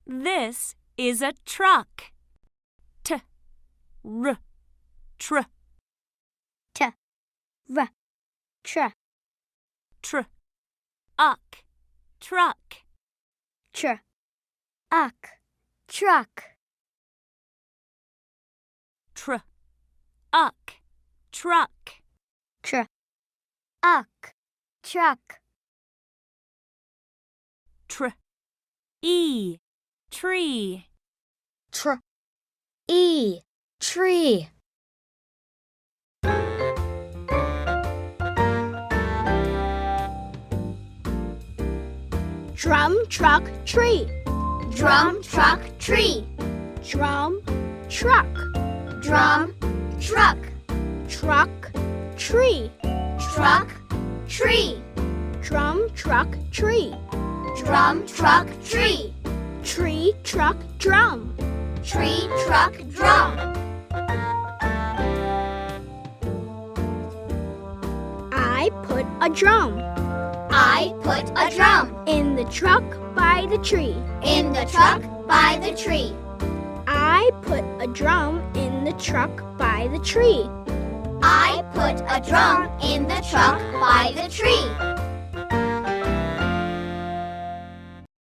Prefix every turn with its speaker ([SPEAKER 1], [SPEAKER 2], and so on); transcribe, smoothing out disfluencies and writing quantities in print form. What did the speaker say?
[SPEAKER 1] This is a truck. T-r, tr,
[SPEAKER 2] T-r, tr,
[SPEAKER 1] tr-uck, truck.
[SPEAKER 2] Tr-uck, truck.
[SPEAKER 1] Tr-uck, truck.
[SPEAKER 2] Tr-uck, truck.
[SPEAKER 1] Tr-e, tree.
[SPEAKER 2] Tr-e, tree. Drum, truck, tree.
[SPEAKER 3] Drum, truck, tree.
[SPEAKER 2] Drum, truck.
[SPEAKER 3] Drum, truck.
[SPEAKER 2] Truck, tree.
[SPEAKER 3] Truck, tree.
[SPEAKER 2] Drum, truck, tree.
[SPEAKER 3] Drum, truck, tree.
[SPEAKER 2] Tree, truck, drum.
[SPEAKER 3] Tree, truck, drum.
[SPEAKER 2] I put a drum
[SPEAKER 3] I put a drum
[SPEAKER 2] in the truck by the tree.
[SPEAKER 3] in the truck by the tree.
[SPEAKER 2] I put a drum in the truck by the tree.
[SPEAKER 3] I put a drum in the truck by the tree.